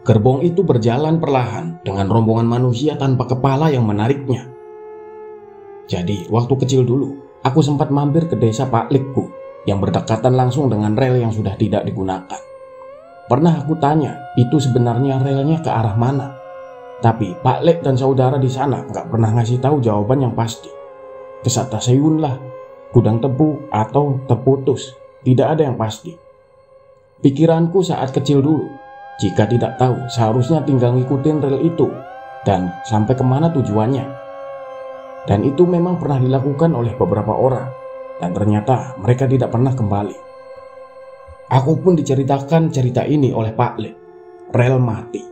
Gerbong itu berjalan perlahan dengan rombongan manusia tanpa kepala yang menariknya. Jadi, waktu kecil dulu, aku sempat mampir ke desa Pak Likku yang berdekatan langsung dengan rel yang sudah tidak digunakan. Pernah aku tanya, itu sebenarnya relnya ke arah mana? Tapi Pak Lek dan saudara di sana nggak pernah ngasih tahu jawaban yang pasti. Kesatasayun lah, gudang tebu atau terputus, tidak ada yang pasti. Pikiranku saat kecil dulu, jika tidak tahu seharusnya tinggal ngikutin rel itu dan sampai kemana tujuannya. Dan itu memang pernah dilakukan oleh beberapa orang, dan ternyata mereka tidak pernah kembali. Aku pun diceritakan cerita ini oleh Pak Lek, rel mati.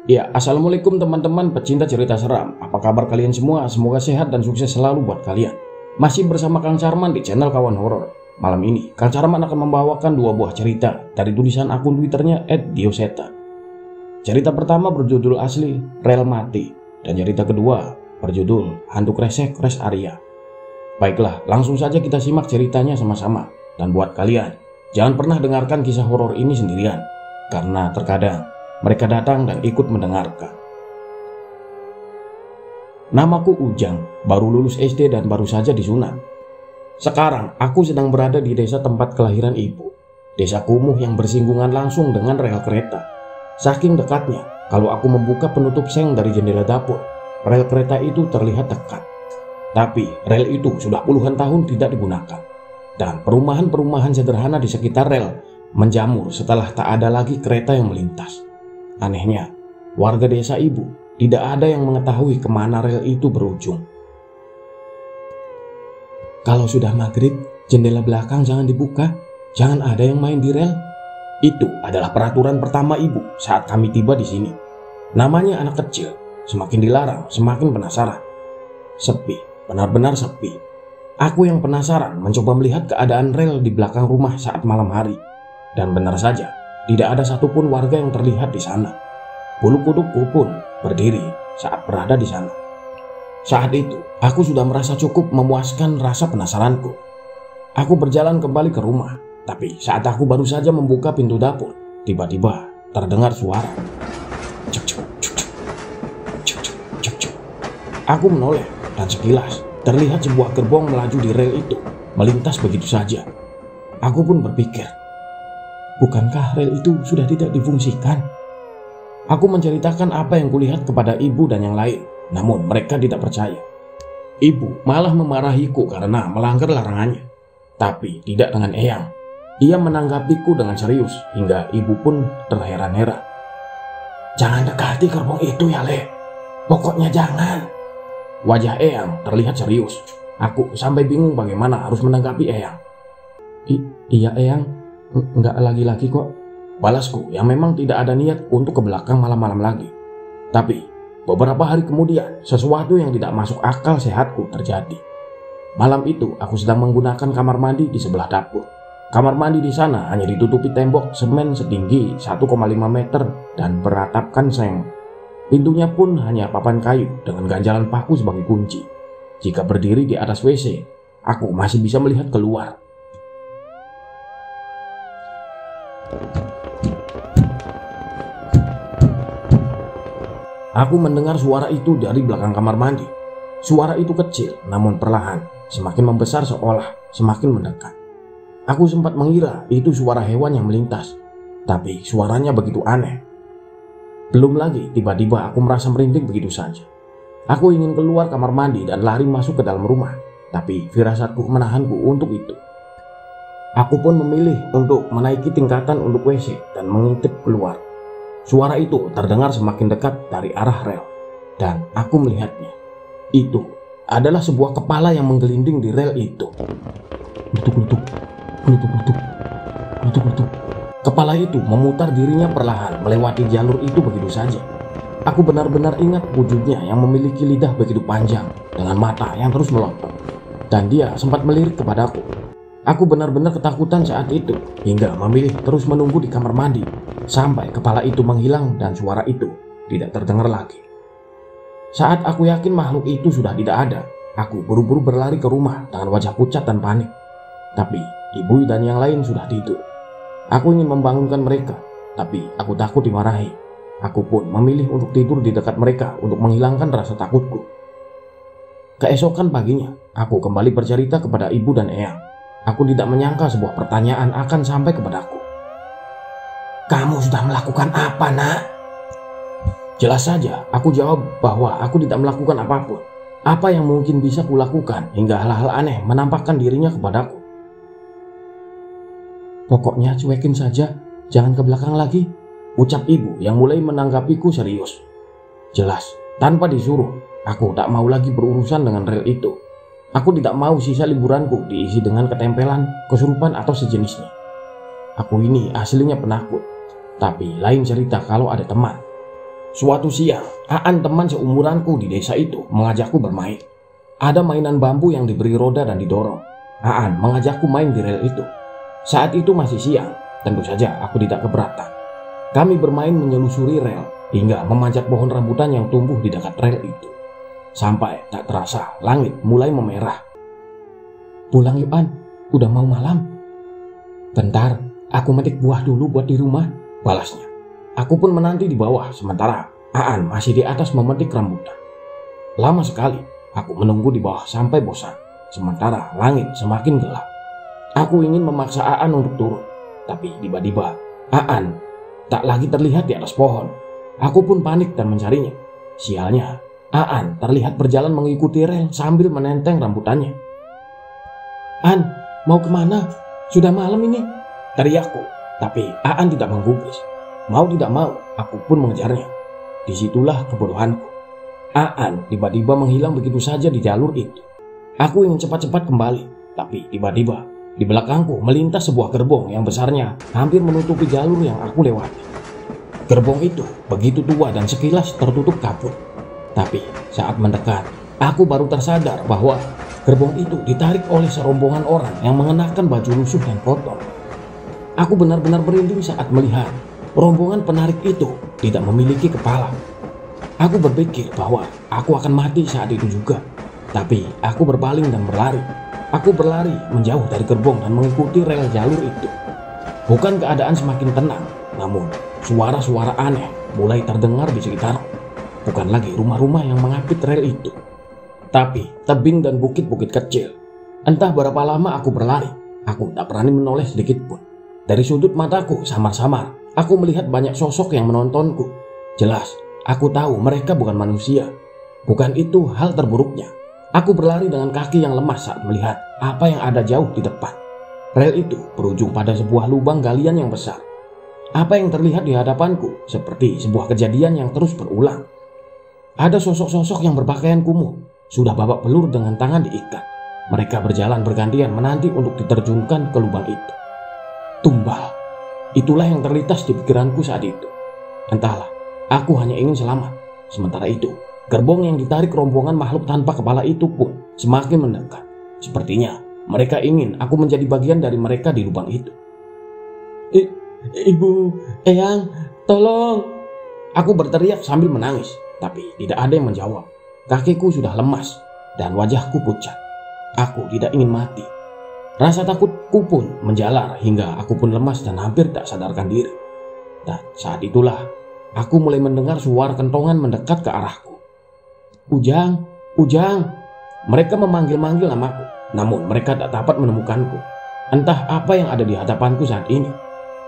Ya, assalamualaikum teman-teman pecinta cerita seram. Apa kabar kalian semua? Semoga sehat dan sukses selalu buat kalian. Masih bersama Kang Carman di channel Kawan Horor. Malam ini, Kang Carman akan membawakan dua buah cerita dari tulisan akun Twitternya @dioseta. Cerita pertama berjudul asli Rel Mati, dan cerita kedua berjudul Hantu Kresek Rest Area. Baiklah, langsung saja kita simak ceritanya sama-sama. Dan buat kalian, jangan pernah dengarkan kisah horor ini sendirian, karena terkadang mereka datang dan ikut mendengarkan. Namaku Ujang, baru lulus SD dan baru saja disunat. Sekarang aku sedang berada di desa tempat kelahiran ibu. Desa kumuh yang bersinggungan langsung dengan rel kereta. Saking dekatnya, kalau aku membuka penutup seng dari jendela dapur, rel kereta itu terlihat dekat. Tapi rel itu sudah puluhan tahun tidak digunakan. Dan perumahan-perumahan sederhana di sekitar rel menjamur setelah tak ada lagi kereta yang melintas. Anehnya, warga desa ibu tidak ada yang mengetahui kemana rel itu berujung. Kalau sudah maghrib, jendela belakang jangan dibuka, jangan ada yang main di rel. Itu adalah peraturan pertama ibu saat kami tiba di sini. Namanya anak kecil, semakin dilarang, semakin penasaran. Sepi, benar-benar sepi. Aku yang penasaran mencoba melihat keadaan rel di belakang rumah saat malam hari. Dan benar saja, tidak ada satupun warga yang terlihat di sana. Bulu kudukku pun berdiri saat berada di sana. Saat itu, aku sudah merasa cukup memuaskan rasa penasaranku. Aku berjalan kembali ke rumah, tapi saat aku baru saja membuka pintu dapur, tiba-tiba terdengar suara. Cek cek cek cek cek cek cek cek. Aku menoleh dan sekilas terlihat sebuah gerbong melaju di rel itu, melintas begitu saja. Aku pun berpikir, bukankah rel itu sudah tidak difungsikan? Aku menceritakan apa yang kulihat kepada ibu dan yang lain, namun mereka tidak percaya. Ibu malah memarahiku karena melanggar larangannya, tapi tidak dengan Eyang. Ia menanggapiku dengan serius, hingga ibu pun terheran-heran. Jangan dekati gerbong itu ya, Le. Pokoknya jangan. Wajah Eyang terlihat serius. Aku sampai bingung bagaimana harus menanggapi Eyang. Iya Eyang, enggak lagi-lagi kok. Balasku yang memang tidak ada niat untuk ke belakang malam-malam lagi. Tapi beberapa hari kemudian sesuatu yang tidak masuk akal sehatku terjadi. Malam itu aku sedang menggunakan kamar mandi di sebelah dapur. Kamar mandi di sana hanya ditutupi tembok semen setinggi 1,5 meter dan beratapkan seng. Pintunya pun hanya papan kayu dengan ganjalan paku sebagai kunci. Jika berdiri di atas WC, aku masih bisa melihat keluar. Aku mendengar suara itu dari belakang kamar mandi. Suara itu kecil namun perlahan, semakin membesar seolah semakin mendekat. Aku sempat mengira itu suara hewan yang melintas, tapi suaranya begitu aneh. Belum lagi, tiba-tiba aku merasa merinding begitu saja. Aku ingin keluar kamar mandi dan lari masuk ke dalam rumah, tapi firasatku menahanku untuk itu. Aku pun memilih untuk menaiki tingkatan untuk WC dan mengintip keluar. Suara itu terdengar semakin dekat dari arah rel, dan aku melihatnya. Itu adalah sebuah kepala yang menggelinding di rel itu. Glutuk-glutuk, glutuk-glutuk, glutuk-glutuk. Kepala itu memutar dirinya perlahan melewati jalur itu begitu saja. Aku benar-benar ingat wujudnya yang memiliki lidah begitu panjang dengan mata yang terus melotot. Dan dia sempat melirik kepadaku. Aku benar-benar ketakutan saat itu hingga memilih terus menunggu di kamar mandi sampai kepala itu menghilang dan suara itu tidak terdengar lagi. Saat aku yakin makhluk itu sudah tidak ada, aku buru-buru berlari ke rumah dengan wajah pucat dan panik. Tapi ibu dan yang lain sudah tidur. Aku ingin membangunkan mereka, tapi aku takut dimarahi. Aku pun memilih untuk tidur di dekat mereka untuk menghilangkan rasa takutku. Keesokan paginya, aku kembali bercerita kepada ibu dan eyang. Aku tidak menyangka sebuah pertanyaan akan sampai kepadaku. "Kamu sudah melakukan apa, Nak?" Jelas saja, aku jawab bahwa aku tidak melakukan apapun. Apa yang mungkin bisa kulakukan hingga hal-hal aneh menampakkan dirinya kepadaku. "Pokoknya cuekin saja, jangan ke belakang lagi," ucap ibu yang mulai menanggapiku serius. Jelas, tanpa disuruh, aku tak mau lagi berurusan dengan rel itu. Aku tidak mau sisa liburanku diisi dengan ketempelan, kesurupan atau sejenisnya. Aku ini aslinya penakut, tapi lain cerita kalau ada teman. Suatu siang, Aan teman seumuranku di desa itu mengajakku bermain. Ada mainan bambu yang diberi roda dan didorong. Aan mengajakku main di rel itu. Saat itu masih siang, tentu saja aku tidak keberatan. Kami bermain menyelusuri rel hingga memanjat pohon rambutan yang tumbuh di dekat rel itu. Sampai tak terasa langit mulai memerah. "Pulang yuk An, udah mau malam." "Bentar, aku metik buah dulu buat di rumah," balasnya. Aku pun menanti di bawah sementara Aan masih di atas memetik rambutan. Lama sekali aku menunggu di bawah sampai bosan, sementara langit semakin gelap. Aku ingin memaksa Aan untuk turun, tapi tiba-tiba Aan tak lagi terlihat di atas pohon. Aku pun panik dan mencarinya. Sialnya, Aan terlihat berjalan mengikuti rel sambil menenteng rambutannya. "An, mau kemana? Sudah malam ini," teriakku, tapi Aan tidak menggubris. Mau tidak mau, aku pun mengejarnya. Disitulah kebodohanku. Aan tiba-tiba menghilang begitu saja di jalur itu. Aku ingin cepat-cepat kembali, tapi tiba-tiba di belakangku melintas sebuah gerbong yang besarnya hampir menutupi jalur yang aku lewati. Gerbong itu begitu tua dan sekilas tertutup kabut. Tapi saat mendekat, aku baru tersadar bahwa gerbong itu ditarik oleh serombongan orang yang mengenakan baju lusuh dan kotor. Aku benar-benar merinding saat melihat rombongan penarik itu tidak memiliki kepala. Aku berpikir bahwa aku akan mati saat itu juga. Tapi aku berpaling dan berlari. Aku berlari menjauh dari gerbong dan mengikuti rel jalur itu. Bukan keadaan semakin tenang, namun suara-suara aneh mulai terdengar di sekitarku. Bukan lagi rumah-rumah yang mengapit rel itu, tapi tebing dan bukit-bukit kecil. Entah berapa lama aku berlari, aku tak berani menoleh sedikit pun. Dari sudut mataku samar-samar, aku melihat banyak sosok yang menontonku. Jelas, aku tahu mereka bukan manusia. Bukan itu hal terburuknya. Aku berlari dengan kaki yang lemas saat melihat apa yang ada jauh di depan. Rel itu berujung pada sebuah lubang galian yang besar. Apa yang terlihat di hadapanku seperti sebuah kejadian yang terus berulang. Ada sosok-sosok yang berpakaian kumuh, sudah babak belur dengan tangan diikat. Mereka berjalan bergantian menanti untuk diterjunkan ke lubang itu. Tumbal. Itulah yang terlintas di pikiranku saat itu. Entahlah, aku hanya ingin selamat. Sementara itu, gerbong yang ditarik rombongan makhluk tanpa kepala itu pun semakin mendekat. Sepertinya mereka ingin aku menjadi bagian dari mereka di lubang itu. "Ibu, Eyang, tolong!" Aku berteriak sambil menangis, tapi tidak ada yang menjawab. Kakiku sudah lemas dan wajahku pucat. Aku tidak ingin mati. Rasa takutku pun menjalar hingga aku pun lemas dan hampir tak sadarkan diri. Dan saat itulah aku mulai mendengar suara kentongan mendekat ke arahku. "Ujang, Ujang!" Mereka memanggil-manggil namaku, namun mereka tak dapat menemukanku. Entah apa yang ada di hadapanku saat ini.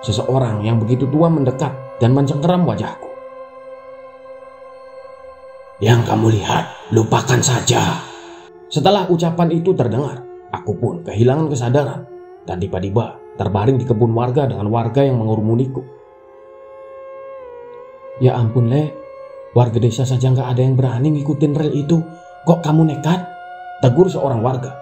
Seseorang yang begitu tua mendekat dan mencengkeram wajahku. "Yang kamu lihat, lupakan saja." Setelah ucapan itu terdengar, aku pun kehilangan kesadaran dan tiba-tiba terbaring di kebun warga dengan warga yang mengerumuniku. "Ya ampun, Le. Warga desa saja nggak ada yang berani ngikutin rel itu. Kok kamu nekat?" tegur seorang warga.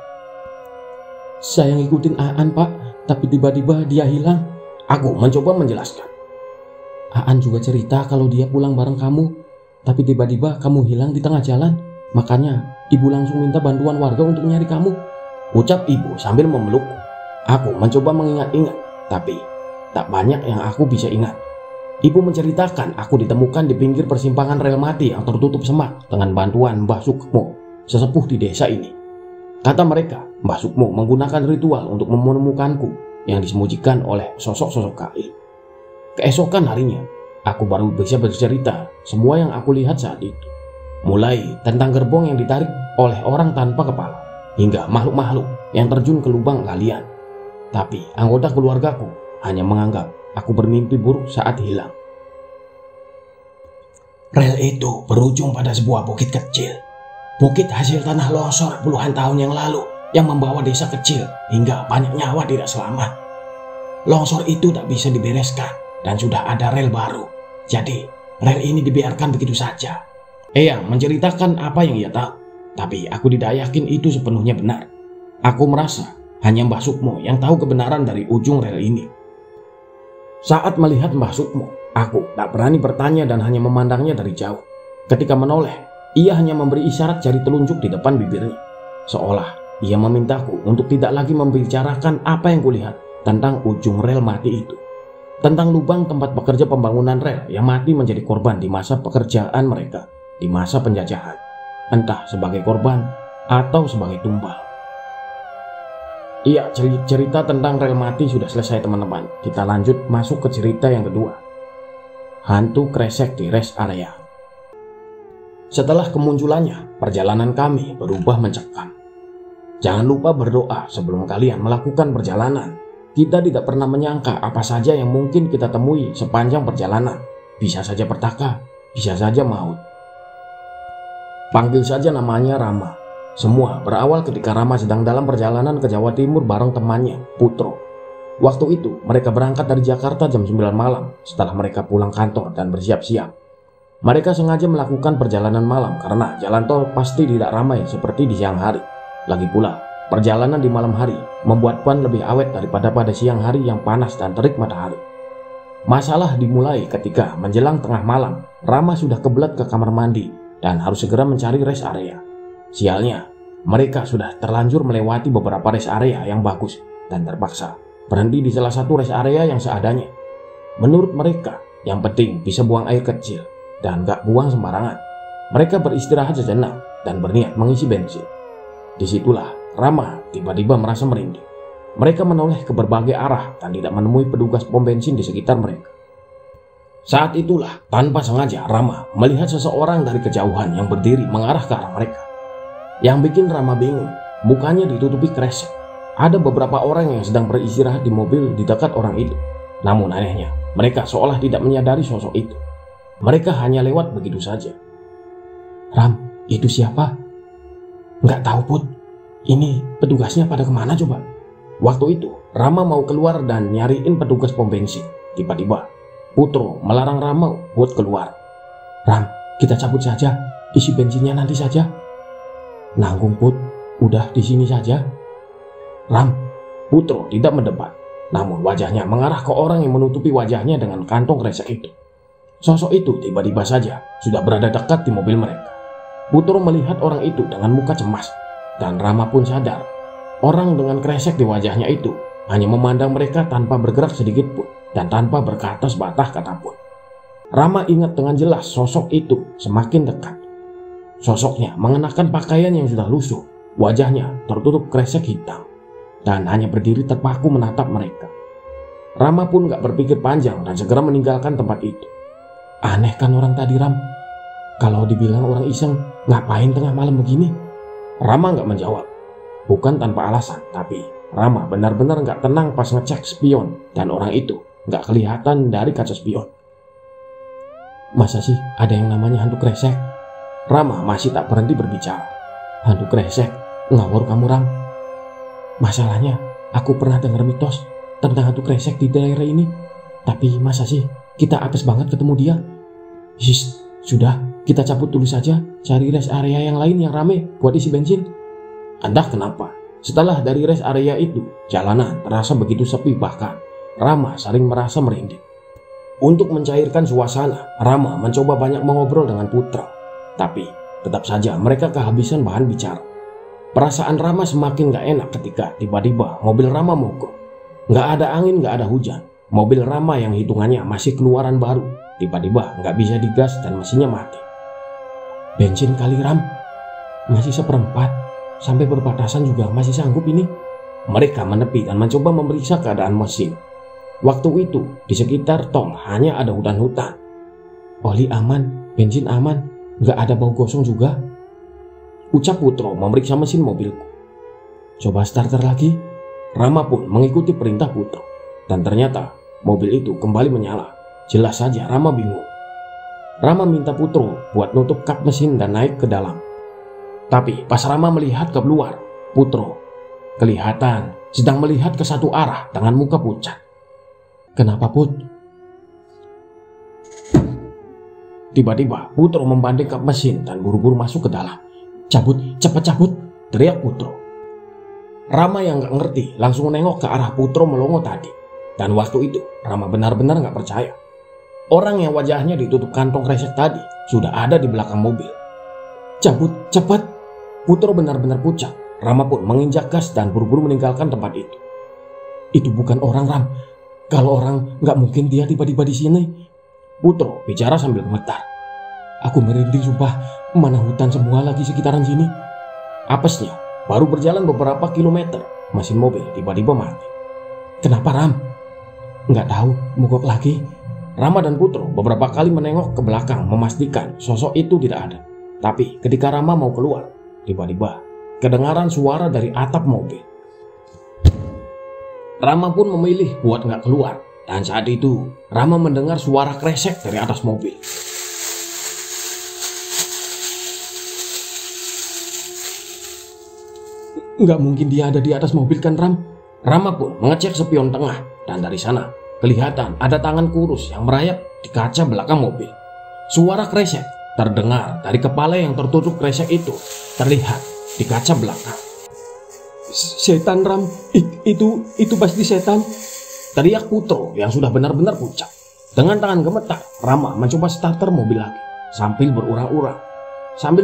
"Saya ngikutin Aan, Pak, tapi tiba-tiba dia hilang." Aku mencoba menjelaskan. "Aan juga cerita kalau dia pulang bareng kamu, tapi tiba-tiba kamu hilang di tengah jalan. Makanya ibu langsung minta bantuan warga untuk nyari kamu," ucap ibu sambil memelukku. Aku mencoba mengingat-ingat, tapi tak banyak yang aku bisa ingat. Ibu menceritakan aku ditemukan di pinggir persimpangan rel mati yang tertutup semak dengan bantuan Mbah Sukmo, sesepuh di desa ini. Kata mereka, Mbah Sukmo menggunakan ritual untuk menemukanku yang disembunyikan oleh sosok-sosok gaib. Keesokan harinya, aku baru bisa bercerita semua yang aku lihat saat itu. Mulai tentang gerbong yang ditarik oleh orang tanpa kepala, hingga makhluk-makhluk yang terjun ke lubang galian. Tapi anggota keluargaku hanya menganggap aku bermimpi buruk saat hilang. Rel itu berujung pada sebuah bukit kecil. Bukit hasil tanah longsor puluhan tahun yang lalu yang membawa desa kecil hingga banyak nyawa tidak selamat. Longsor itu tak bisa dibereskan dan sudah ada rel baru. Jadi rel ini dibiarkan begitu saja. Eyang menceritakan apa yang ia tahu, tapi aku tidak yakin itu sepenuhnya benar. Aku merasa hanya Mbah Sukmo yang tahu kebenaran dari ujung rel ini. Saat melihat Mbah Sukmo, aku tak berani bertanya dan hanya memandangnya dari jauh. Ketika menoleh, ia hanya memberi isyarat jari telunjuk di depan bibirnya, seolah ia memintaku untuk tidak lagi membicarakan apa yang kulihat tentang ujung rel mati itu, tentang lubang tempat pekerja pembangunan rel yang mati menjadi korban di masa pekerjaan mereka di masa penjajahan, entah sebagai korban atau sebagai tumbal. Iya, cerita tentang rel mati sudah selesai teman-teman. Kita lanjut masuk ke cerita yang kedua. Hantu kresek di rest area. Setelah kemunculannya, perjalanan kami berubah mencekam. Jangan lupa berdoa sebelum kalian melakukan perjalanan. Kita tidak pernah menyangka apa saja yang mungkin kita temui sepanjang perjalanan. Bisa saja petaka, bisa saja maut. Panggil saja namanya Rama. Semua berawal ketika Rama sedang dalam perjalanan ke Jawa Timur bareng temannya, Putro. Waktu itu mereka berangkat dari Jakarta jam 9 malam setelah mereka pulang kantor dan bersiap-siap. Mereka sengaja melakukan perjalanan malam karena jalan tol pasti tidak ramai seperti di siang hari. Lagi pula, perjalanan di malam hari membuat ban lebih awet daripada pada siang hari yang panas dan terik matahari. Masalah dimulai ketika menjelang tengah malam, Rama sudah kebelet ke kamar mandi dan harus segera mencari rest area. Sialnya, mereka sudah terlanjur melewati beberapa rest area yang bagus dan terpaksa berhenti di salah satu rest area yang seadanya. Menurut mereka, yang penting bisa buang air kecil dan gak buang sembarangan. Mereka beristirahat sejenak dan berniat mengisi bensin. Disitulah Rama tiba-tiba merasa merinding. Mereka menoleh ke berbagai arah dan tidak menemui petugas pom bensin di sekitar mereka. Saat itulah, tanpa sengaja Rama melihat seseorang dari kejauhan yang berdiri mengarah ke arah mereka. Yang bikin Rama bingung, mukanya ditutupi kresek. Ada beberapa orang yang sedang beristirahat di mobil di dekat orang itu. Namun anehnya, mereka seolah tidak menyadari sosok itu. Mereka hanya lewat begitu saja. Ram, itu siapa? Nggak tahu, Put. Ini petugasnya pada kemana coba? Waktu itu, Rama mau keluar dan nyariin petugas pom bensin. Tiba-tiba, Putro melarang Rama buat keluar. Ram, kita cabut saja. Isi bensinnya nanti saja. Nanggung, Put. Udah di sini saja. Ram, Putro tidak mendebat. Namun wajahnya mengarah ke orang yang menutupi wajahnya dengan kantong kresek itu. Sosok itu tiba-tiba saja sudah berada dekat di mobil mereka. Putro melihat orang itu dengan muka cemas. Dan Rama pun sadar, orang dengan kresek di wajahnya itu hanya memandang mereka tanpa bergerak sedikit pun dan tanpa berkata sepatah kata pun. Rama ingat dengan jelas sosok itu semakin dekat. Sosoknya mengenakan pakaian yang sudah lusuh, wajahnya tertutup kresek hitam, dan hanya berdiri terpaku menatap mereka. Rama pun gak berpikir panjang dan segera meninggalkan tempat itu. Aneh kan orang tadi, Ram? Kalau dibilang orang iseng, ngapain tengah malam begini? Rama gak menjawab. Bukan tanpa alasan, tapi Rama benar-benar gak tenang pas ngecek spion dan orang itu gak kelihatan dari kaca spion. Masa sih ada yang namanya hantu kresek? Rama masih tak berhenti berbicara. Hantu kresek? Ngawur kamu, Ram. Masalahnya, aku pernah dengar mitos tentang hantu kresek di daerah ini. Tapi masa sih kita apes banget ketemu dia? Sudah, kita cabut dulu saja, cari rest area yang lain yang rame buat isi bensin. Entah kenapa, setelah dari rest area itu, jalanan terasa begitu sepi, bahkan Rama sering merasa merinding. Untuk mencairkan suasana, Rama mencoba banyak mengobrol dengan Putra. Tapi tetap saja mereka kehabisan bahan bicara. Perasaan Rama semakin gak enak ketika tiba-tiba mobil Rama mogok. Gak ada angin, gak ada hujan. Mobil Rama yang hitungannya masih keluaran baru tiba-tiba gak bisa digas dan mesinnya mati. Bensin kali, Ram. Masih seperempat. Sampai perbatasan juga masih sanggup ini. Mereka menepi dan mencoba memeriksa keadaan mesin. Waktu itu di sekitar tol hanya ada hutan-hutan. Oli aman, bensin aman, nggak ada bau gosong juga, ucap Putro memeriksa mesin mobilku. Coba starter lagi. Rama pun mengikuti perintah Putro. Dan ternyata mobil itu kembali menyala. Jelas saja Rama bingung. Rama minta Putro buat nutup kap mesin dan naik ke dalam. Tapi pas Rama melihat ke luar, Putro kelihatan sedang melihat ke satu arah dengan muka pucat. Kenapa, Put? Tiba-tiba Putro membanding kap mesin dan buru-buru masuk ke dalam. Cabut, cepat cabut, teriak Putro. Rama yang gak ngerti langsung nengok ke arah Putro melongo tadi. Dan waktu itu Rama benar-benar gak percaya. Orang yang wajahnya ditutup kantong kresek tadi sudah ada di belakang mobil. Cabut, cepat. Putro benar-benar pucat. Rama pun menginjak gas dan buru-buru meninggalkan tempat itu. Itu bukan orang, Ram. Kalau orang gak mungkin dia tiba-tiba di sini. Putro bicara sambil gemetar. Aku merinding sumpah. Mana hutan semua lagi sekitaran sini. Apesnya baru berjalan beberapa kilometer, mesin mobil tiba-tiba mati. Kenapa, Ram? Nggak tahu, mogok lagi. Rama dan Putro beberapa kali menengok ke belakang memastikan sosok itu tidak ada. Tapi ketika Rama mau keluar, tiba-tiba kedengaran suara dari atap mobil. Rama pun memilih buat nggak keluar. Dan saat itu Rama mendengar suara kresek dari atas mobil. Nggak mungkin dia ada di atas mobil kan, Ram? Rama pun mengecek spion tengah. Dan dari sana kelihatan ada tangan kurus yang merayap di kaca belakang mobil. Suara kresek terdengar dari kepala yang tertutup kresek itu terlihat di kaca belakang. Setan, Ram, itu pasti setan, teriak Putro yang sudah benar-benar pucat. Dengan tangan gemetar, Rama mencoba starter mobil lagi sambil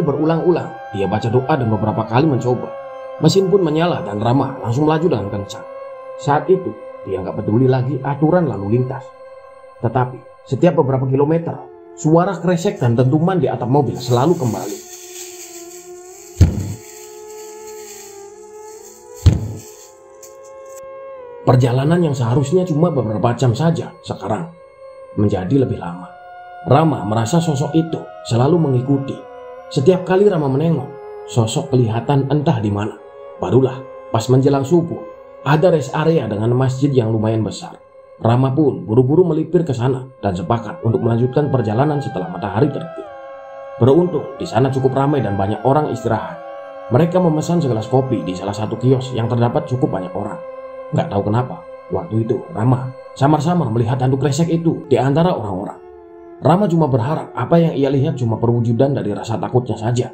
berulang-ulang dia baca doa dan beberapa kali mencoba. Mesin pun menyala dan Rama langsung melaju dengan kencang. Saat itu dia nggak peduli lagi aturan lalu lintas. Tetapi setiap beberapa kilometer, suara kresek dan dentuman di atap mobil selalu kembali. Perjalanan yang seharusnya cuma beberapa jam saja sekarang menjadi lebih lama. Rama merasa sosok itu selalu mengikuti. Setiap kali Rama menengok, sosok kelihatan entah di mana. Barulah pas menjelang subuh, ada rest area dengan masjid yang lumayan besar. Rama pun buru-buru melipir ke sana dan sepakat untuk melanjutkan perjalanan setelah matahari terbit. Beruntung di sana cukup ramai dan banyak orang istirahat. Mereka memesan segelas kopi di salah satu kios yang terdapat cukup banyak orang. Nggak tahu kenapa, waktu itu Rama samar-samar melihat handuk kresek itu di antara orang-orang. Rama cuma berharap apa yang ia lihat cuma perwujudan dari rasa takutnya saja.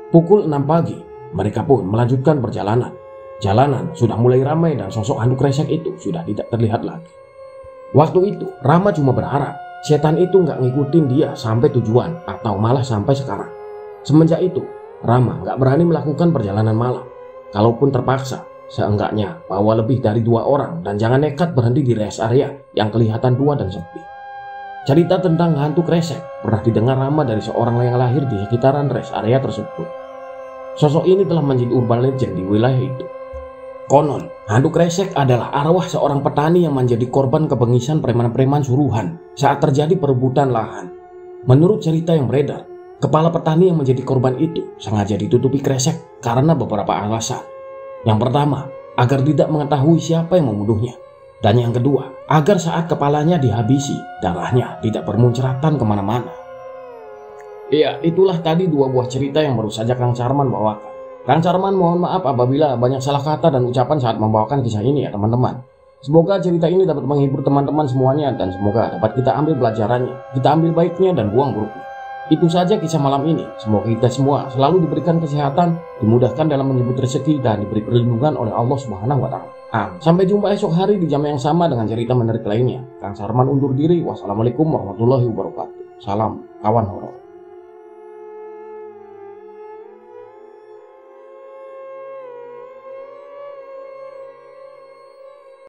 Pukul 6 pagi, mereka pun melanjutkan perjalanan. Jalanan sudah mulai ramai dan sosok handuk kresek itu sudah tidak terlihat lagi. Waktu itu Rama cuma berharap setan itu nggak ngikutin dia sampai tujuan atau malah sampai sekarang. Semenjak itu Rama nggak berani melakukan perjalanan malam. Kalaupun terpaksa, seenggaknya bawa lebih dari 2 orang dan jangan nekat berhenti di rest area yang kelihatan tua dan sepi. Cerita tentang hantu kresek pernah didengar Rama dari seorang yang lahir di sekitaran rest area tersebut. Sosok ini telah menjadi urban legend di wilayah itu. Konon, hantu kresek adalah arwah seorang petani yang menjadi korban kebengisan preman-preman suruhan saat terjadi perebutan lahan. Menurut cerita yang beredar, kepala petani yang menjadi korban itu sengaja ditutupi kresek karena beberapa alasan. Yang pertama, agar tidak mengetahui siapa yang membunuhnya. Dan yang kedua, agar saat kepalanya dihabisi, darahnya tidak bermunceratan kemana-mana. Iya, itulah tadi 2 buah cerita yang baru saja Kang Sarman bawakan. Kang Sarman mohon maaf apabila banyak salah kata dan ucapan saat membawakan kisah ini ya teman-teman. Semoga cerita ini dapat menghibur teman-teman semuanya dan semoga dapat kita ambil pelajarannya, kita ambil baiknya dan buang buruknya. Itu saja kisah malam ini. Semoga kita semua selalu diberikan kesehatan, dimudahkan dalam menyebut rezeki dan diberi perlindungan oleh Allah Subhanahu wa taala. Sampai jumpa esok hari di jam yang sama dengan cerita menarik lainnya. Kang Sarman undur diri. Wassalamualaikum warahmatullahi wabarakatuh. Salam kawan horor.